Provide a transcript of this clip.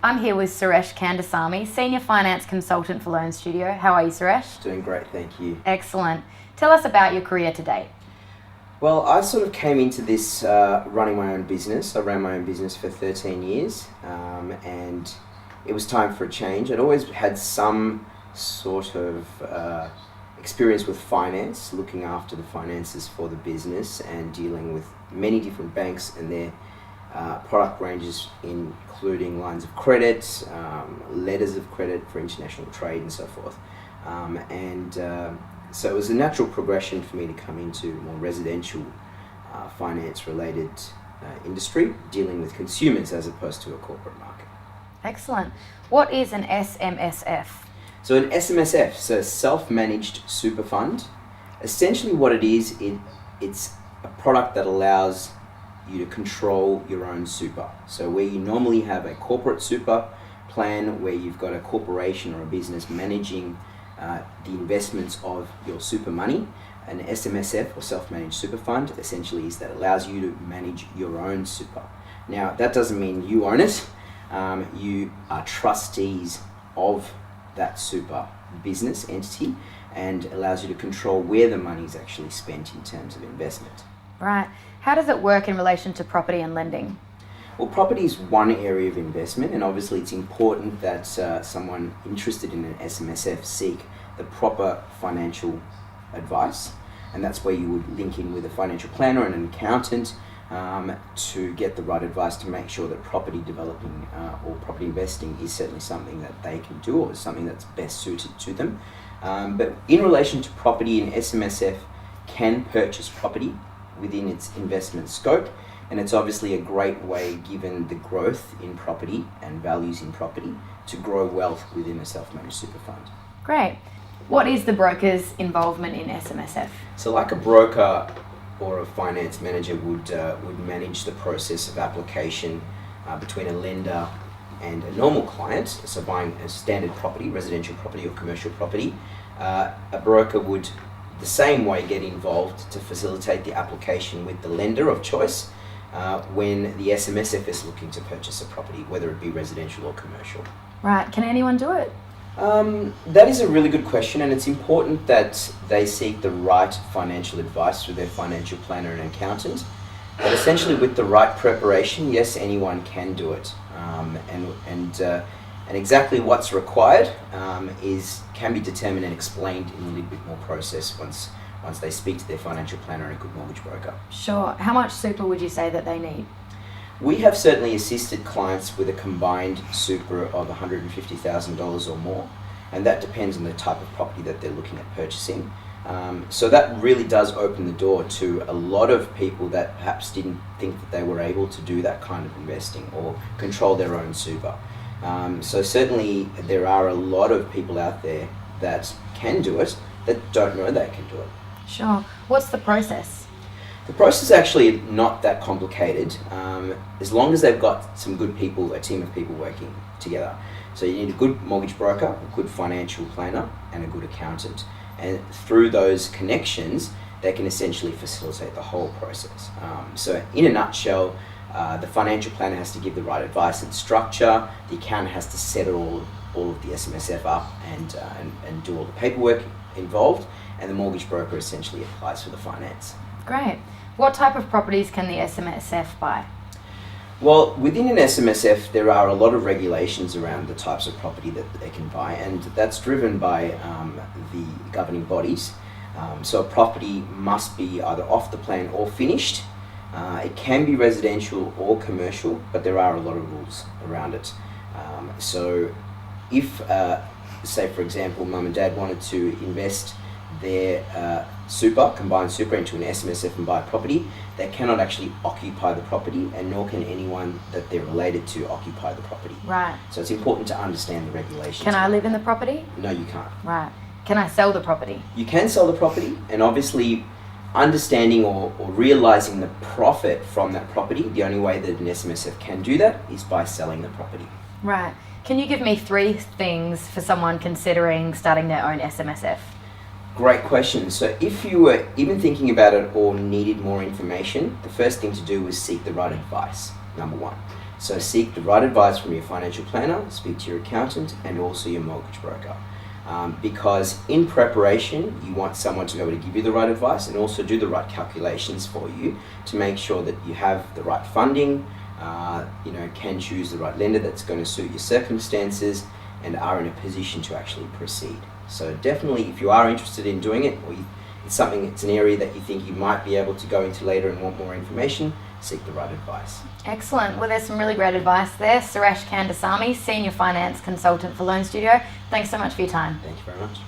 I'm here with Suresh Kandasamy, Senior Finance Consultant for Loan Studio. How are you, Suresh? Doing great, thank you. Excellent. Tell us about your career to date. Well, I sort of came into this running my own business. I ran my own business for 13 years and it was time for a change. I'd always had some sort of experience with finance, looking after the finances for the business and dealing with many different banks and their product ranges, including lines of credit, letters of credit for international trade and so forth. So it was a natural progression for me to come into more residential finance related industry, dealing with consumers as opposed to a corporate market. Excellent. What is an SMSF? So an SMSF, so self-managed super fund, essentially what it is, it's a product that allows you to control your own super. So where you normally have a corporate super plan where you've got a corporation or a business managing the investments of your super money, an SMSF or self-managed super fund essentially is that allows you to manage your own super. Now that doesn't mean you own it, you are trustees of that super business entity and allows you to control where the money is actually spent in terms of investment. Right. How does it work in relation to property and lending? Well, property is one area of investment, and obviously it's important that someone interested in an SMSF seek the proper financial advice, and that's where you would link in with a financial planner and an accountant to get the right advice to make sure that property developing or property investing is certainly something that they can do or is something that's best suited to them. But in relation to property, an SMSF can purchase property within its investment scope, and it's obviously a great way, given the growth in property and values in property, to grow wealth within a self-managed super fund. Great. What is the broker's involvement in SMSF? So like a broker or a finance manager would manage the process of application between a lender and a normal client, so buying a standard property, residential property or commercial property, a broker would the same way get involved to facilitate the application with the lender of choice when the SMSF is looking to purchase a property, whether it be residential or commercial. Right. Can anyone do it? That is a really good question, and it's important that they seek the right financial advice through their financial planner and accountant. But essentially with the right preparation, yes, anyone can do it. And exactly what's required can be determined and explained in a little bit more process once they speak to their financial planner and a good mortgage broker. Sure. How much super would you say that they need? We have certainly assisted clients with a combined super of $150,000 or more, and that depends on the type of property that they're looking at purchasing. So that really does open the door to a lot of people that perhaps didn't think that they were able to do that kind of investing or control their own super. So certainly there are a lot of people out there that can do it that don't know they can do it. Sure. What's the process? The process is actually not that complicated, as long as they've got some good people, a team of people working together. So you need a good mortgage broker, a good financial planner, and a good accountant. And through those connections, they can essentially facilitate the whole process. So in a nutshell, the financial planner has to give the right advice and structure, the accountant has to set all of the SMSF up and do all the paperwork involved, and the mortgage broker essentially applies for the finance. Great. What type of properties can the SMSF buy? Well, within an SMSF, there are a lot of regulations around the types of property that they can buy, and that's driven by the governing bodies. So a property must be either off the plan or finished. It can be residential or commercial, but there are a lot of rules around it. So if, say for example, mum and dad wanted to invest their combined super into an SMSF and buy a property, they cannot actually occupy the property, and nor can anyone that they're related to occupy the property. Right. So it's important to understand the regulations. Can I live in the property? No, you can't. Right. Can I sell the property? You can sell the property, and obviously understanding or realizing the profit from that property, the only way that an SMSF can do that is by selling the property. Right. Can you give me 3 things for someone considering starting their own SMSF? Great question. So if you were even thinking about it or needed more information, the first thing to do was seek the right advice, number one. So seek the right advice from your financial planner, speak to your accountant, and also your mortgage broker. Because in preparation, you want someone to be able to give you the right advice and also do the right calculations for you to make sure that you have the right funding, can choose the right lender that's going to suit your circumstances, and are in a position to actually proceed. So definitely, if you are interested in doing it, or it's an area that you think you might be able to go into later and want more information, seek the right advice. Excellent. Well, there's some really great advice there. Suresh Kandasamy, Senior Finance Consultant for Loan Studio. Thanks so much for your time. Thank you very much.